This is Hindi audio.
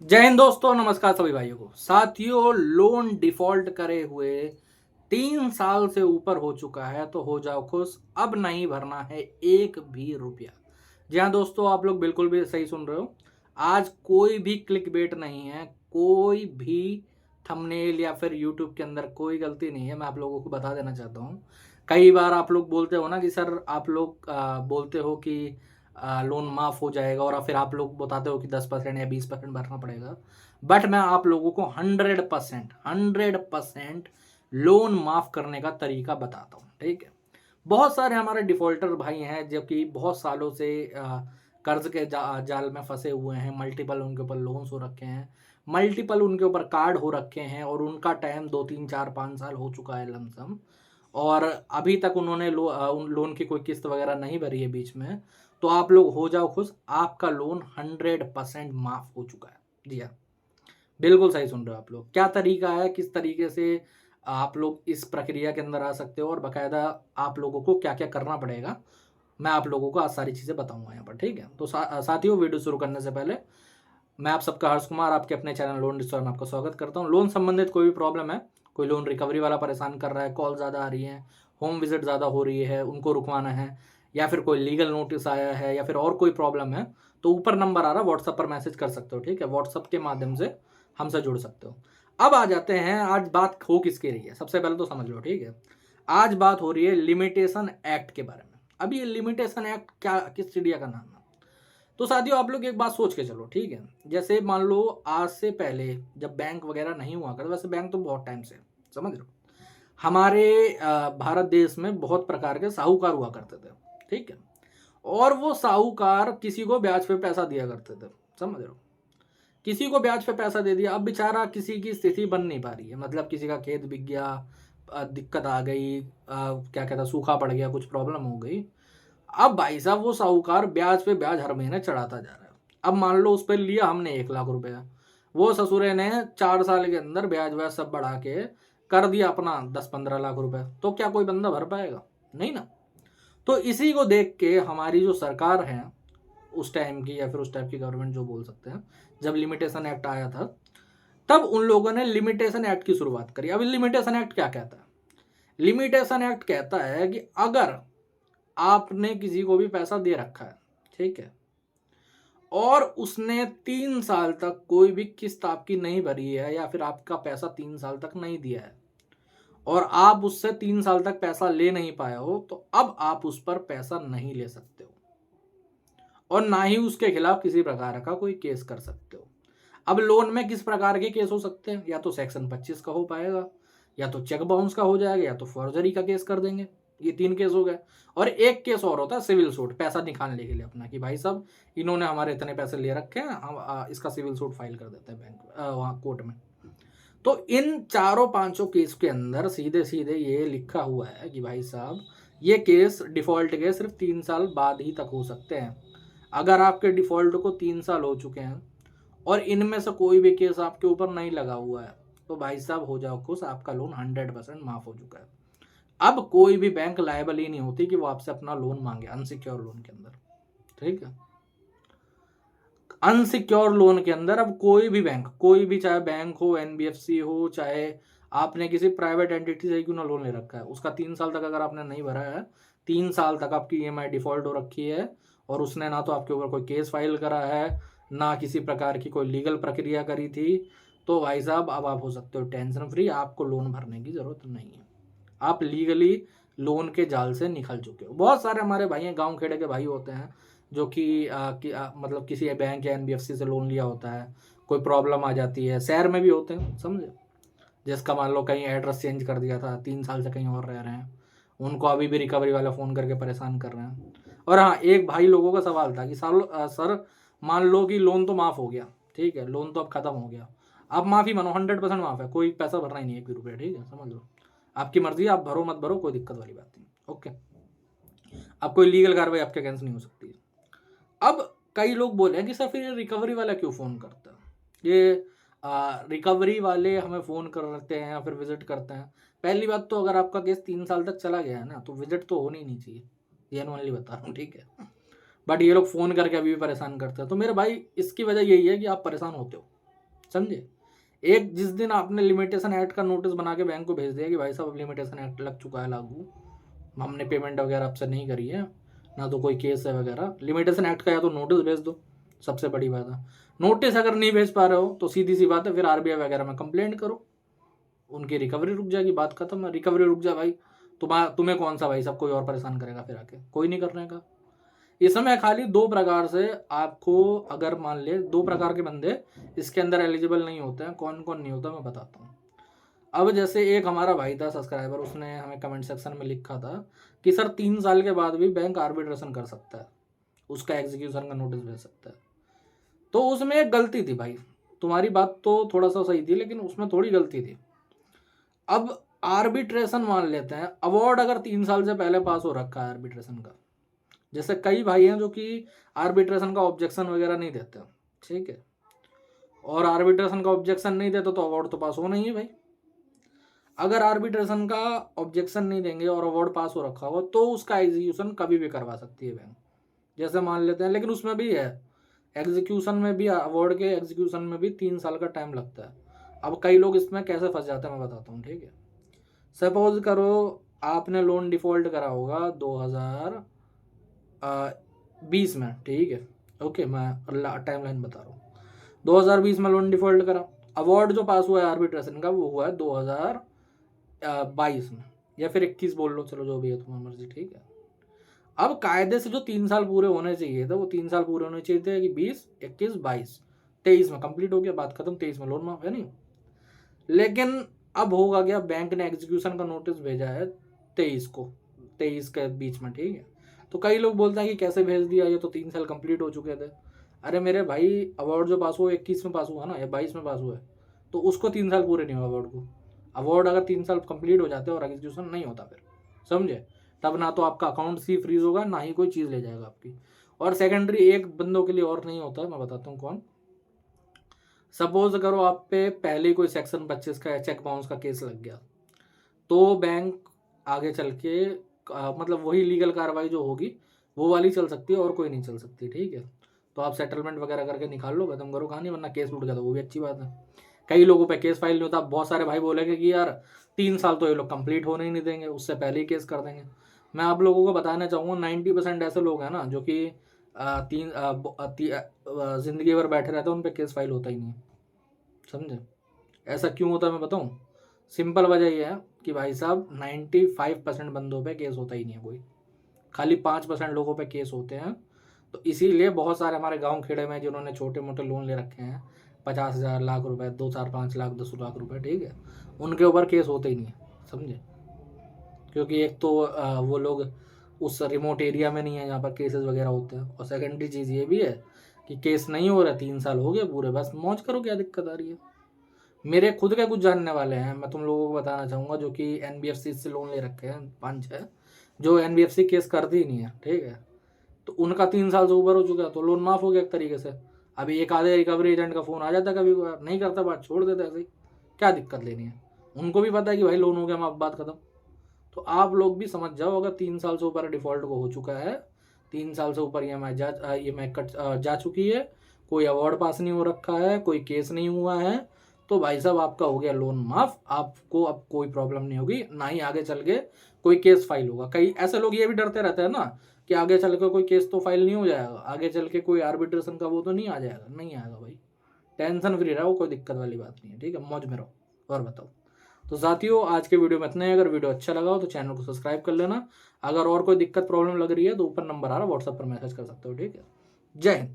जय हिंद दोस्तों, नमस्कार सभी भाइयों को। साथियों, लोन डिफॉल्ट करे हुए 3 साल से ऊपर हो चुका है तो हो जाओ खुश। अब नहीं भरना है एक भी रुपया। जी हाँ दोस्तों, आप लोग बिल्कुल भी सही सुन रहे हो। आज कोई भी क्लिक बेट नहीं है, कोई भी थंबनेल या फिर यूट्यूब के अंदर कोई गलती नहीं है। मैं आप लोगों को बता देना चाहता हूँ। कई बार आप लोग बोलते हो ना कि सर, आप लोग बोलते हो कि लोन माफ़ हो जाएगा और फिर आप लोग बताते हो कि 10% या 20% भरना पड़ेगा। बट मैं आप लोगों को 100% लोन माफ़ करने का तरीका बताता हूँ, ठीक है। बहुत सारे हमारे डिफ़ॉल्टर भाई हैं जो कि बहुत सालों से कर्ज के जाल में फंसे हुए हैं। मल्टीपल उनके ऊपर लोन्स हो रखे हैं, मल्टीपल उनके ऊपर कार्ड हो रखे हैं और उनका टाइम 2 3 4 5 साल हो चुका है लमसम। और अभी तक उन्होंने उन लोन की कोई किस्त वगैरह नहीं भरी है बीच में। तो आप लोग हो जाओ खुश, आपका लोन 100% माफ हो चुका है। जी हाँ, बिल्कुल सही सुन रहे हो आप लोग। क्या तरीका है, किस तरीके से आप लोग इस प्रक्रिया के अंदर आ सकते हो और बकायदा आप लोगों को क्या क्या करना पड़ेगा, मैं आप लोगों को आज सारी चीज़ें बताऊंगा यहाँ पर, ठीक है। तो साथियों, वीडियो शुरू करने से पहले मैं आप सबका हर्ष कुमार आपके अपने चैनल लोन डिस्टोर में आपका स्वागत करता हूँ। लोन संबंधित कोई भी प्रॉब्लम है, कोई लोन रिकवरी वाला परेशान कर रहा है, कॉल ज़्यादा आ रही है, होम विजिट ज़्यादा हो रही है, उनको रुकवाना है, या फिर कोई लीगल नोटिस आया है, या फिर और कोई प्रॉब्लम है, तो ऊपर नंबर आ रहा है, व्हाट्सएप पर मैसेज कर सकते हो, ठीक है। व्हाट्सएप के माध्यम से हमसे जुड़ सकते हो। अब आ जाते हैं, आज बात हो किसकी रही है सबसे पहले तो समझ लो, ठीक है। आज बात हो रही है लिमिटेशन एक्ट के बारे में। अब ये लिमिटेशन एक्ट क्या, किस चिड़िया का नाम है? तो साथियों, आप लोग एक बात सोच के चलो, ठीक है। जैसे मान लो आज से पहले जब बैंक वगैरह नहीं हुआ करता, वैसे बैंक तो बहुत टाइम से, समझ लो, हमारे भारत देश में बहुत प्रकार के साहूकार हुआ करते थे, ठीक है। और वो साहूकार किसी को ब्याज पे पैसा दिया करते थे, समझ रहे हो। किसी को ब्याज पे पैसा दे दिया, अब बेचारा किसी की स्थिति बन नहीं पा रही है, मतलब किसी का खेत बिक गया, दिक्कत आ गई, क्या कहता, सूखा पड़ गया, कुछ प्रॉब्लम हो गई। अब भाई साहब वो साहूकार ब्याज पे ब्याज हर महीने चढ़ाता जा रहा है। अब मान लो उस पर लिया हमने 1 लाख रुपया, वो ससुरे ने 4 साल के अंदर ब्याज व्याज सब बढ़ा के कर दिया अपना 10 15 लाख रुपए, तो क्या कोई बंदा भर पाएगा? नहीं ना। तो इसी को देख के हमारी जो सरकार है उस टाइम की, या फिर उस टाइप की गवर्नमेंट जो बोल सकते हैं, जब लिमिटेशन एक्ट आया था तब उन लोगों ने लिमिटेशन एक्ट की शुरुआत करी। अब लिमिटेशन एक्ट क्या कहता है? लिमिटेशन एक्ट कहता है कि अगर आपने किसी को भी पैसा दे रखा है, ठीक है, और उसने 3 साल तक कोई भी किस्त आपकी नहीं भरी है, या फिर आपका पैसा 3 साल तक नहीं दिया है, और आप उससे 3 साल तक पैसा ले नहीं पाए हो, तो अब आप उस पर पैसा नहीं ले सकते हो और ना ही उसके खिलाफ किसी प्रकार का कोई केस कर सकते हो। अब लोन में किस प्रकार के केस हो सकते हैं? या तो सेक्शन 25 का हो पाएगा, या तो चेक बाउंस का हो जाएगा, या तो फॉर्जरी का केस कर देंगे। ये 3 केस हो गए। और एक केस और होता है सिविल सूट, पैसा निकालने के लिए अपना, कि भाई साहब इन्होंने हमारे इतने पैसे ले रखे हैं, हम इसका सिविल सूट फाइल कर देते हैं बैंक वहाँ कोर्ट में। तो इन चारों पांचों केस के अंदर सीधे सीधे ये लिखा हुआ है कि भाई साहब, ये केस डिफॉल्ट के सिर्फ 3 साल बाद ही तक हो सकते हैं। अगर आपके डिफॉल्ट को 3 साल हो चुके हैं और इनमें से कोई भी केस आपके ऊपर नहीं लगा हुआ है, तो भाई साहब हो जाओ खुश, आपका लोन 100% माफ हो चुका है। अब कोई भी बैंक लायबल ही नहीं होती कि वो आपसे अपना लोन मांगे अनसिक्योर लोन के अंदर, ठीक है। अनसिक्योर लोन के अंदर अब कोई भी बैंक, कोई भी, चाहे बैंक हो, एनबीएफसी हो, चाहे आपने किसी प्राइवेट एंटिटी से क्यों ना लोन ले रखा है, उसका 3 साल तक अगर आपने नहीं भरा है, 3 साल तक आपकी ईएमआई डिफॉल्ट हो रखी है, और उसने ना तो आपके ऊपर कोई केस फाइल करा है, ना किसी प्रकार की कोई लीगल प्रक्रिया करी थी, तो भाई साहब अब आप हो सकते हो टेंशन फ्री। आपको लोन भरने की जरूरत नहीं है, आप लीगली लोन के जाल से निकल चुके हो। बहुत सारे हमारे भाई हैं, गांव खेड़े के भाई होते हैं, जो मतलब किसी बैंक या एनबीएफसी से लोन लिया होता है, कोई प्रॉब्लम आ जाती है, शहर में भी होते हैं, समझे। जिसका मान लो कहीं एड्रेस चेंज कर दिया था, 3 साल से कहीं और रह रहे हैं, उनको अभी भी रिकवरी वाला फ़ोन करके परेशान कर रहे हैं। और हाँ, एक भाई लोगों का सवाल था कि सर, मान लो कि लोन तो माफ़ हो गया, ठीक है, लोन तो अब ख़त्म हो गया, अब माफ़ी मानो, 100% माफ़ है, कोई पैसा भरना ही नहीं है, 1 भी रुपया, ठीक है, समझ लो, आपकी मर्जी, आप भरो मत भरो, कोई दिक्कत वाली बात नहीं, ओके। अब कोई लीगल कार्रवाई आपके अगेंस्ट नहीं हो सकती। अब कई लोग बोले हैं कि सर फिर रिकवरी वाला क्यों फ़ोन करता है, ये रिकवरी वाले हमें फ़ोन करते हैं या फिर विजिट करते हैं। पहली बात तो, अगर आपका केस 3 साल तक चला गया है ना, तो विजिट तो होनी नहीं चाहिए, जेनुअनली बता रहा हूँ, ठीक है। बट ये लोग फ़ोन करके अभी भी परेशान करते हैं। तो मेरे भाई, इसकी वजह यही है कि आप परेशान होते हो, समझे। एक जिस दिन आपने लिमिटेशन एक्ट का नोटिस बना के बैंक को भेज दिया कि भाई साहब अब लिमिटेशन एक्ट लग चुका है लागू, हमने पेमेंट वगैरह आपसे नहीं करी है, ना तो कोई केस है वगैरह, लिमिटेशन एक्ट का या तो नोटिस भेज दो, सबसे बड़ी बात है। नोटिस अगर नहीं भेज पा रहे हो तो सीधी सी बात है, फिर आरबीआई वगैरह में कंप्लेंट करो, उनकी रिकवरी रुक जाएगी, बात खत्म है। रिकवरी रुक जाए भाई, तुम्हें कौन सा भाई सब कोई और परेशान करेगा फिर आके, कोई नहीं करने का। इस समय खाली दो प्रकार से आपको, अगर मान ले दो प्रकार के बंदे इसके अंदर एलिजिबल नहीं होते हैं, कौन कौन नहीं होता मैं बताता हूँ। अब जैसे एक हमारा भाई था सब्सक्राइबर, उसने हमें कमेंट सेक्शन में लिखा था कि सर 3 साल के बाद भी बैंक आर्बिट्रेशन कर सकता है, उसका एग्जीक्यूशन का नोटिस भेज सकता है। तो उसमें एक गलती थी भाई, तुम्हारी बात तो थोड़ा सा सही थी लेकिन उसमें थोड़ी गलती थी। अब आर्बिट्रेशन मान लेते हैं, अवार्ड अगर 3 साल से पहले पास हो रखा है आर्बिट्रेशन का, जैसे कई भाई हैं जो कि आर्बिट्रेशन का ऑब्जेक्शन वगैरह नहीं देते, ठीक है, और आर्बिट्रेशन का ऑब्जेक्शन नहीं देते तो अवार्ड तो पास होना ही है भाई। अगर आर्बिट्रेशन का ऑब्जेक्शन नहीं देंगे और अवार्ड पास हो रखा हो तो उसका एग्जीक्यूशन कभी भी करवा सकती है बैंक, जैसे मान लेते हैं। लेकिन उसमें भी है, एग्जीक्यूशन में भी, अवार्ड के एग्जीक्यूशन में भी 3 साल का टाइम लगता है। अब कई लोग इसमें कैसे फंस जाते हैं मैं बताता हूँ, ठीक है। सपोज करो आपने लोन डिफॉल्ट करा होगा 2020 में, ठीक है, ओके, मैं टाइम लाइन बता रहा हूँ। 2020 में लोन डिफॉल्ट करा, अवार्ड जो पास हुआ है आर्बिट्रेशन का वो हुआ है 2022 में, या फिर 21 बोल लो, चलो जो भी है तुम्हारी मर्जी, ठीक है। अब कायदे से जो 3 साल पूरे होने चाहिए थे वो 3 साल पूरे होने चाहिए थे कि 20, 21, 22, 23 में कंप्लीट हो गया, बात खत्म, 23 में लोन माफ है नहीं। लेकिन अब होगा क्या, बैंक ने एग्जीक्यूशन का नोटिस भेजा है 23 के बीच में, ठीक है। तो कई लोग बोलते हैं कि कैसे भेज दिया, ये तो 3 साल कंप्लीट हो चुके थे। अरे मेरे भाई, अवार्ड जो पास हुआ 21 में पास हुआ ना, या 22 में पास हुआ है, तो उसको 3 साल पूरे नहीं हुआ अवार्ड को। अवार्ड अगर 3 साल कंप्लीट हो जाते और एग्जीक्यूशन नहीं होता फिर, समझे, तब ना तो आपका अकाउंट सी फ्रीज होगा, ना ही कोई चीज़ ले जाएगा आपकी। और सेकेंडरी एक बंदों के लिए और नहीं होता है, मैं बताता हूँ कौन। सपोज करो आप पे पहले कोई सेक्शन 25 का चेक बाउंस का केस लग गया, तो बैंक आगे चल के मतलब वही लीगल कार्रवाई जो होगी वो वाली चल सकती है और कोई नहीं चल सकती, ठीक है। तो आप सेटलमेंट वगैरह करके निकाल लो, खत्म करो कहानी, वरना केस उठ गया तो वो भी अच्छी बात है। कई लोगों पे केस फाइल नहीं होता, बहुत सारे भाई बोलेंगे कि यार 3 साल तो ये लोग कंप्लीट होने ही नहीं देंगे, उससे पहले ही केस कर देंगे। मैं आप लोगों को बताना चाहूँगा 90% ऐसे लोग हैं ना जो कि जिंदगी भर बैठे रहते हैं, उन पर केस फाइल होता ही नहीं, समझे। ऐसा क्यों होता है मैं बताऊँ, सिंपल वजह यह है कि भाई साहब 95% बंदों पे केस होता ही नहीं है कोई, खाली 5% लोगों पे केस होते हैं। तो इसीलिए बहुत सारे हमारे गांव खेड़े में जिन्होंने छोटे मोटे लोन ले रखे हैं 50,000 लाख रुपए, 2, 4, 5 लाख, 10 लाख रुपए, ठीक है, उनके ऊपर केस होते ही नहीं है, समझे। क्योंकि एक तो वो लोग उस रिमोट एरिया में नहीं है जहाँ पर केसेस वगैरह होते हैं, और सेकेंडरी चीज़ ये भी है कि केस नहीं हो रहा, 3 साल हो गए पूरे, बस मौज करो, क्या दिक्कत आ रही है। मेरे खुद के कुछ जानने वाले हैं, मैं तुम लोगों को बताना चाहूँगा, जो कि NBFC से लोन ले रखे हैं 5-6, जो NBFC केस करती ही नहीं है, ठीक है। तो उनका 3 साल से ऊपर हो चुका है, तो लोन माफ हो गया एक तरीके से। अभी एक आधे रिकवरी एजेंट का फ़ोन आ जाता है कभी कभार, नहीं करता बात, छोड़ देता ऐसे ही, क्या दिक्कत लेनी है। उनको भी पता है कि भाई लोन हो गया माफ, बात खत्म। तो आप लोग भी समझ जाओ, अगर 3 साल से ऊपर डिफॉल्ट को हो चुका है, 3 साल से ऊपर EMI कट जा चुकी है, कोई अवार्ड पास नहीं हो रखा है, कोई केस नहीं हुआ है, तो भाई साहब आपका हो गया लोन माफ, आपको अब कोई प्रॉब्लम नहीं होगी, ना ही आगे चल के कोई केस फाइल होगा। कई ऐसे लोग ये भी डरते रहते हैं ना कि आगे चल के कोई केस तो फाइल नहीं हो जाएगा, आगे चल के कोई आर्बिट्रेशन का वो तो नहीं आ जाएगा, नहीं आएगा भाई, टेंशन फ्री रहो, कोई दिक्कत वाली बात नहीं है, ठीक है, मौज में रहो। और बताओ। तो साथियों आज के वीडियो में इतना ही, अगर वीडियो अच्छा लगा हो तो चैनल को सब्सक्राइब कर लेना। अगर और कोई दिक्कत प्रॉब्लम लग रही है तो ऊपर नंबर आ रहा है, व्हाट्सएप पर मैसेज कर सकते हो, ठीक है। जय हिंद।